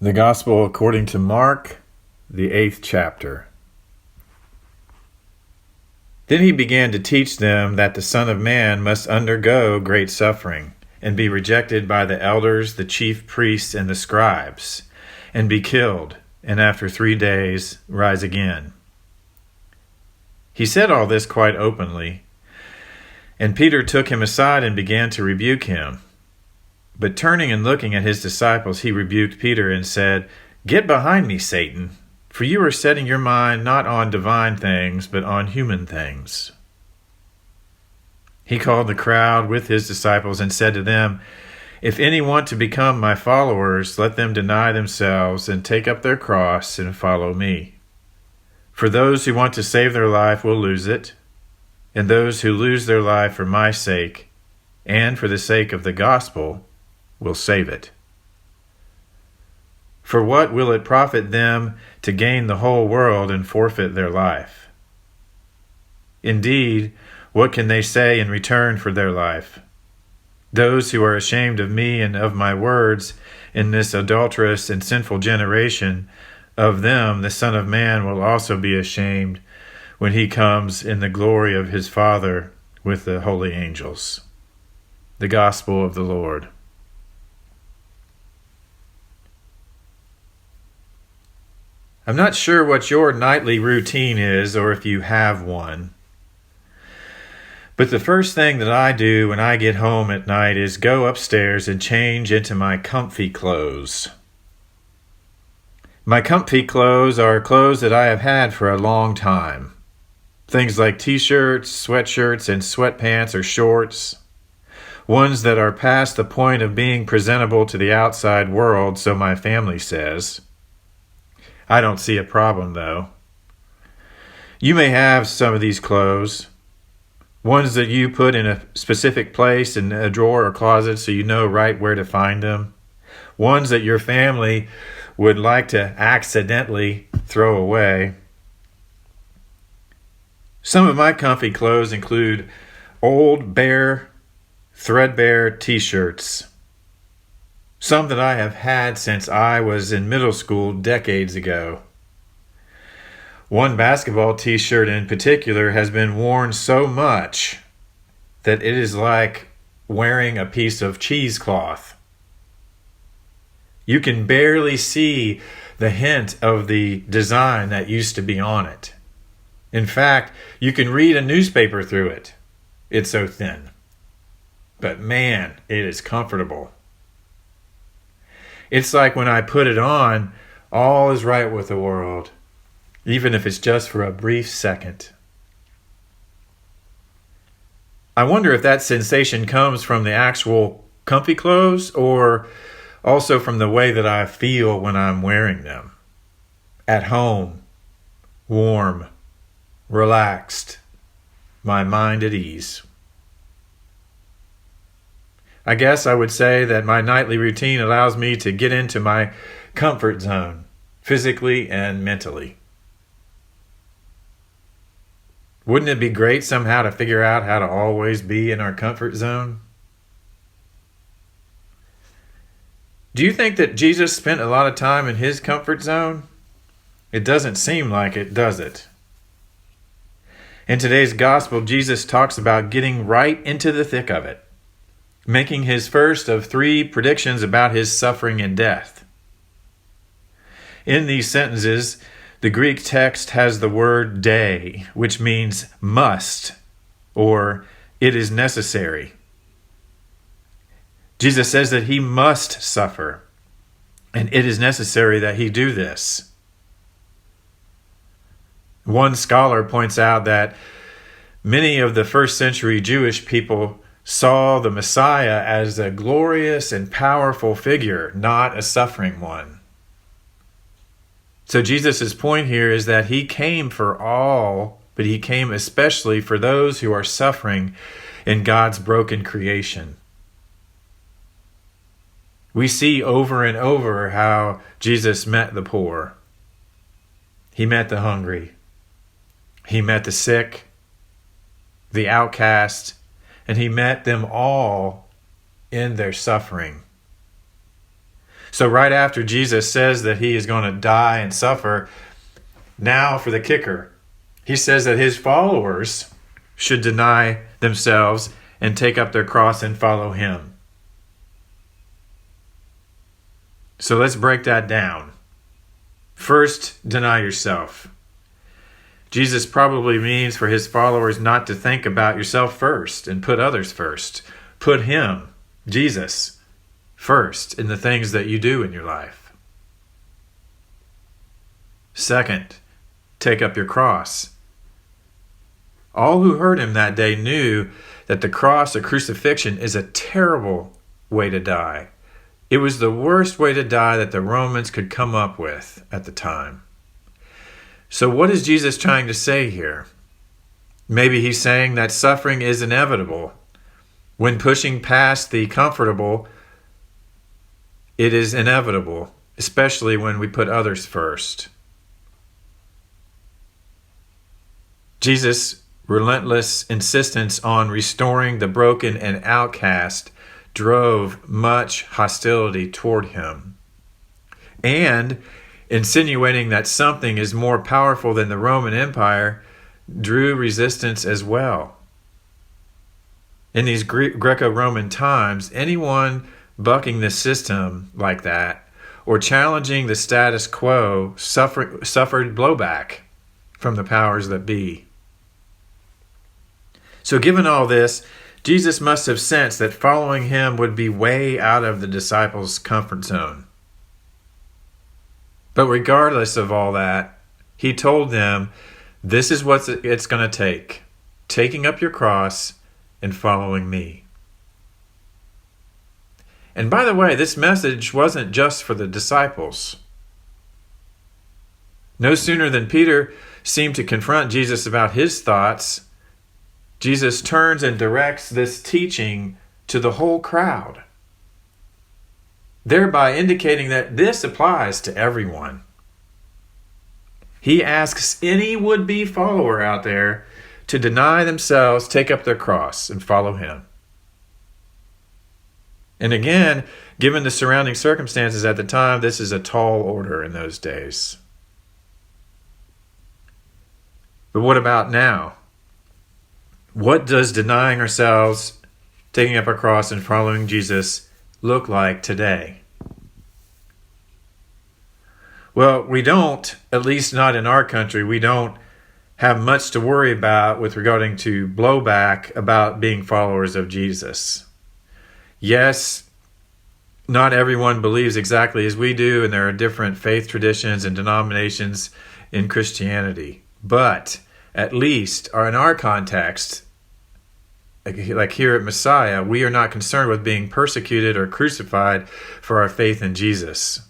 The Gospel according to Mark, the 8th chapter. Then he began to teach them that the Son of Man must undergo great suffering, and be rejected by the elders, the chief priests, and the scribes, and be killed, and after 3 days rise again. He said all this quite openly, and Peter took him aside and began to rebuke him. But turning and looking at his disciples, he rebuked Peter and said, "Get behind me, Satan, for you are setting your mind not on divine things, but on human things." He called the crowd with his disciples and said to them, "If any want to become my followers, let them deny themselves and take up their cross and follow me. For those who want to save their life will lose it, and those who lose their life for my sake and for the sake of the gospel will save it. For what will it profit them to gain the whole world and forfeit their life? Indeed, what can they say in return for their life? Those who are ashamed of me and of my words in this adulterous and sinful generation, of them the Son of Man will also be ashamed when he comes in the glory of his Father with the holy angels." The Gospel of the Lord. I'm not sure what your nightly routine is or if you have one. But the first thing that I do when I get home at night is go upstairs and change into my comfy clothes. My comfy clothes are clothes that I have had for a long time. Things like t-shirts, sweatshirts, and sweatpants or shorts. Ones that are past the point of being presentable to the outside world, so my family says. I don't see a problem, though. You may have some of these clothes, ones that you put in a specific place in a drawer or closet so you know right where to find them, ones that your family would like to accidentally throw away. Some of my comfy clothes include old, bare, threadbare t-shirts. Some that I have had since I was in middle school decades ago. One basketball t-shirt in particular has been worn so much that it is like wearing a piece of cheesecloth. You can barely see the hint of the design that used to be on it. In fact, you can read a newspaper through it. It's so thin. But man, it is comfortable. It's like when I put it on, all is right with the world, even if it's just for a brief second. I wonder if that sensation comes from the actual comfy clothes or also from the way that I feel when I'm wearing them. At home, warm, relaxed, my mind at ease. I guess I would say that my nightly routine allows me to get into my comfort zone, physically and mentally. Wouldn't it be great somehow to figure out how to always be in our comfort zone? Do you think that Jesus spent a lot of time in his comfort zone? It doesn't seem like it, does it? In today's gospel, Jesus talks about getting right into the thick of it, making his first of 3 predictions about his suffering and death. In these sentences, the Greek text has the word "de," which means must, or it is necessary. Jesus says that he must suffer, and it is necessary that he do this. One scholar points out that many of the first century Jewish people saw the Messiah as a glorious and powerful figure, not a suffering one. So Jesus' point here is that he came for all, but he came especially for those who are suffering in God's broken creation. We see over and over how Jesus met the poor. He met the hungry. He met the sick, the outcast, and he met them all in their suffering. So right after Jesus says that he is going to die and suffer, now for the kicker. He says that his followers should deny themselves and take up their cross and follow him. So let's break that down. First, deny yourself. Jesus probably means for his followers not to think about yourself first and put others first. Put him, Jesus, first in the things that you do in your life. Second, take up your cross. All who heard him that day knew that the cross or crucifixion is a terrible way to die. It was the worst way to die that the Romans could come up with at the time. So what is Jesus trying to say here? Maybe he's saying that suffering is inevitable. When pushing past the comfortable, it is inevitable, especially when we put others first. Jesus' relentless insistence on restoring the broken and outcast drove much hostility toward him. And insinuating that something is more powerful than the Roman Empire drew resistance as well. In these Greco-Roman times, anyone bucking the system like that or challenging the status quo suffered blowback from the powers that be. So given all this, Jesus must have sensed that following him would be way out of the disciples' comfort zone. But regardless of all that, he told them, this is what it's going to take, taking up your cross and following me. And by the way, this message wasn't just for the disciples. No sooner than Peter seemed to confront Jesus about his thoughts, Jesus turns and directs this teaching to the whole crowd, thereby indicating that this applies to everyone. He asks any would-be follower out there to deny themselves, take up their cross, and follow him. And again, given the surrounding circumstances at the time, this is a tall order in those days. But what about now? What does denying ourselves, taking up our cross, and following Jesus look like today? Well, we don't, at least not in our country, we don't have much to worry about with regarding to blowback about being followers of Jesus. Yes, not everyone believes exactly as we do, and there are different faith traditions and denominations in Christianity. But at least, or in our context, like here at Messiah, we are not concerned with being persecuted or crucified for our faith in Jesus.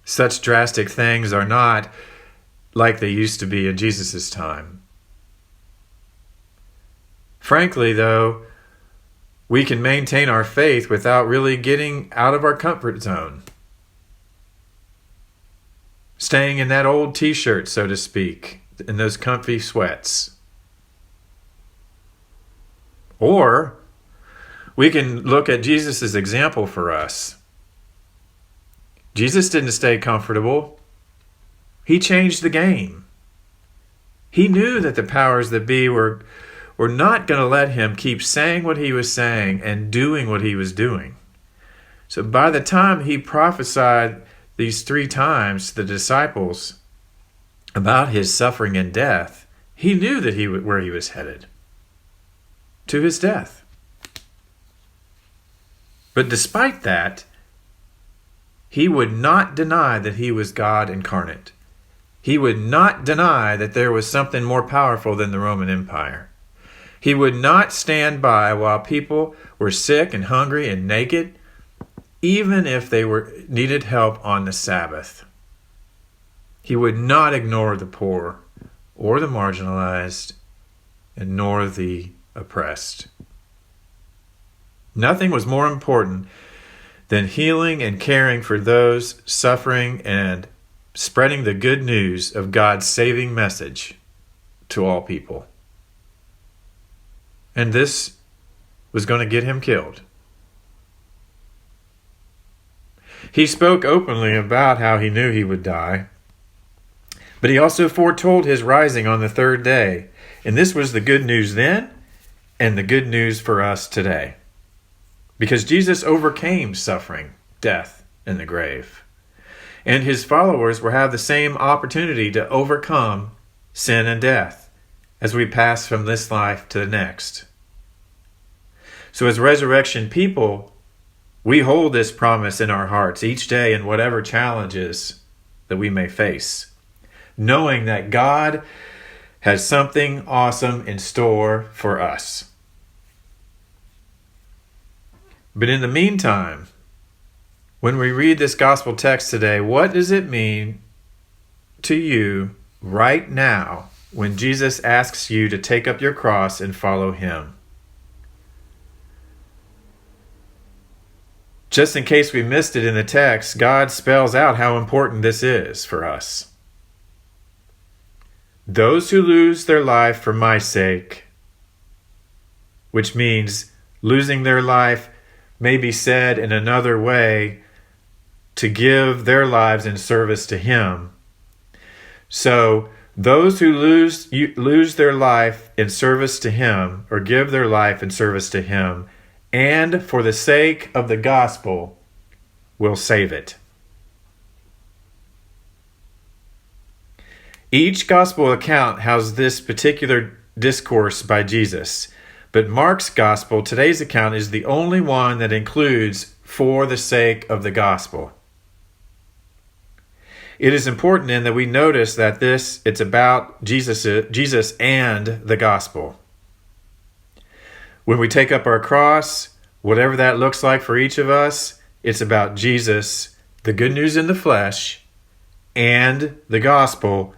Such drastic things are not like they used to be in Jesus' time. Frankly, though, we can maintain our faith without really getting out of our comfort zone. Staying in that old t-shirt, so to speak, in those comfy sweats. Or we can look at Jesus' example for us. Jesus didn't stay comfortable. He changed the game. He knew that the powers that be were not going to let him keep saying what he was saying and doing what he was doing. So by the time he prophesied these 3 times to the disciples about his suffering and death, he knew that where he was headed, to his death. But despite that, he would not deny that he was God incarnate. He would not deny that there was something more powerful than the Roman Empire. He would not stand by while people were sick and hungry and naked, even if they needed help on the Sabbath. He would not ignore the poor or the marginalized, and nor the oppressed. Nothing was more important than healing and caring for those suffering and spreading the good news of God's saving message to all people. And this was going to get him killed. He spoke openly about how he knew he would die, but he also foretold his rising on the third day. And this was the good news then and the good news for us today. Because Jesus overcame suffering, death, and the grave. And his followers will have the same opportunity to overcome sin and death as we pass from this life to the next. So as resurrection people, we hold this promise in our hearts each day in whatever challenges that we may face, knowing that God has something awesome in store for us. But in the meantime, when we read this gospel text today, what does it mean to you right now when Jesus asks you to take up your cross and follow him? Just in case we missed it in the text, God spells out how important this is for us. Those who lose their life for my sake, which means losing their life may be said in another way, to give their lives in service to him. So those who lose their life in service to him, or give their life in service to him, and for the sake of the gospel, will save it. Each gospel account has this particular discourse by Jesus, but Mark's gospel, today's account, is the only one that includes for the sake of the gospel. It is important then that we notice that it's about Jesus and the gospel. When we take up our cross, whatever that looks like for each of us, it's about Jesus, the good news in the flesh, and the gospel,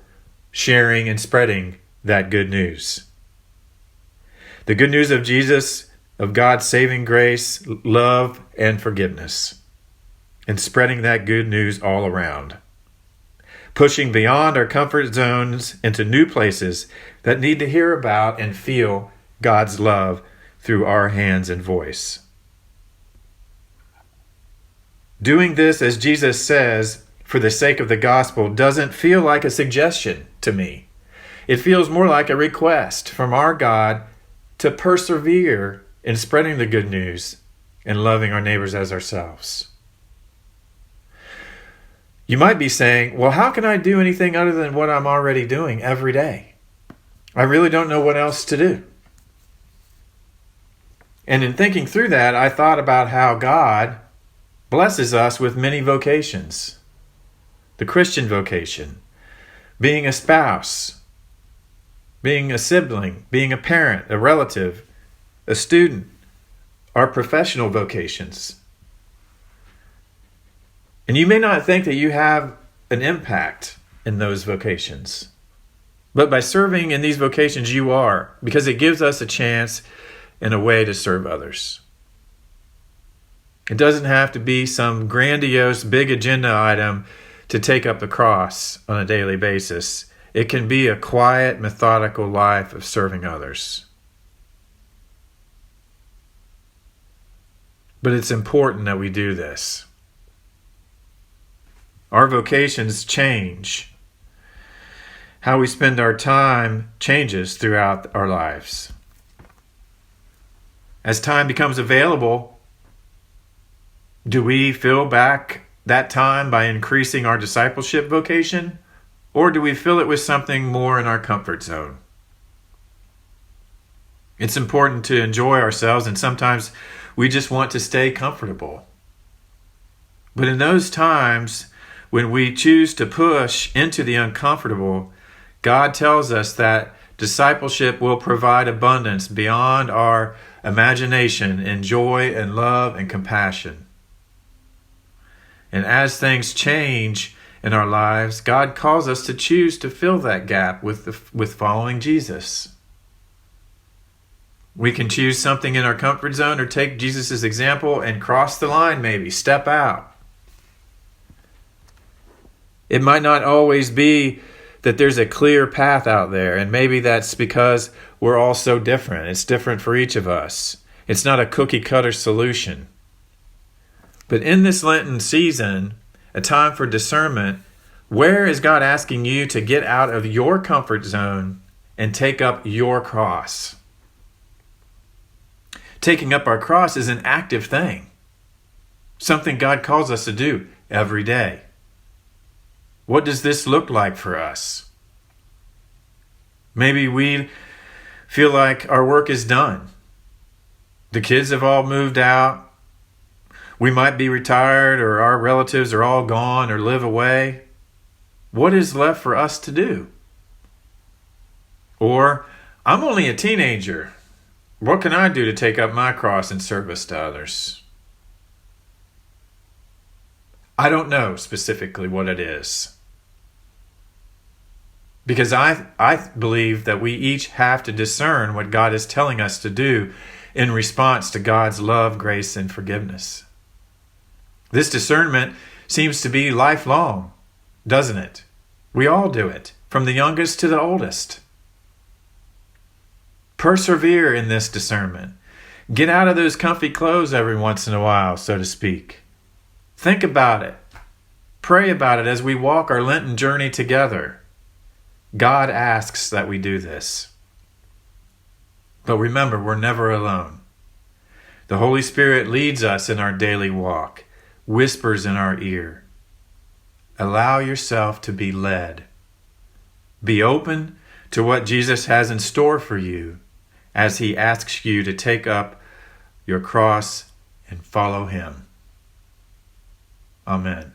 sharing and spreading that good news. The good news of Jesus, of God's saving grace, love, and forgiveness, and spreading that good news all around. Pushing beyond our comfort zones into new places that need to hear about and feel God's love through our hands and voice. Doing this, as Jesus says, for the sake of the gospel, doesn't feel like a suggestion to me. It feels more like a request from our God to persevere in spreading the good news and loving our neighbors as ourselves. You might be saying, well, how can I do anything other than what I'm already doing every day? I really don't know what else to do. And in thinking through that, I thought about how God blesses us with many vocations. The Christian vocation, being a spouse, being a sibling, being a parent, a relative, a student, our professional vocations. And you may not think that you have an impact in those vocations. But by serving in these vocations, you are, because it gives us a chance and a way to serve others. It doesn't have to be some grandiose, big agenda item to take up the cross on a daily basis. It can be a quiet, methodical life of serving others. But it's important that we do this. Our vocations change. How we spend our time changes throughout our lives. As time becomes available, do we fill back that time by increasing our discipleship vocation, or do we fill it with something more in our comfort zone? It's important to enjoy ourselves, and sometimes we just want to stay comfortable. But in those times, when we choose to push into the uncomfortable, God tells us that discipleship will provide abundance beyond our imagination in joy and love and compassion. And as things change in our lives, God calls us to choose to fill that gap with following Jesus. We can choose something in our comfort zone or take Jesus' example and cross the line maybe, step out. It might not always be that there's a clear path out there, and maybe that's because we're all so different. It's different for each of us. It's not a cookie-cutter solution. But in this Lenten season, a time for discernment, where is God asking you to get out of your comfort zone and take up your cross? Taking up our cross is an active thing, something God calls us to do every day. What does this look like for us? Maybe we feel like our work is done. The kids have all moved out. We might be retired, or our relatives are all gone or live away. What is left for us to do? Or, I'm only a teenager. What can I do to take up my cross in service to others? I don't know specifically what it is. Because I believe that we each have to discern what God is telling us to do in response to God's love, grace, and forgiveness. This discernment seems to be lifelong, doesn't it? We all do it, from the youngest to the oldest. Persevere in this discernment. Get out of those comfy clothes every once in a while, so to speak. Think about it. Pray about it as we walk our Lenten journey together. God asks that we do this. But remember, we're never alone. The Holy Spirit leads us in our daily walk, whispers in our ear. Allow yourself to be led. Be open to what Jesus has in store for you as he asks you to take up your cross and follow him. Amen.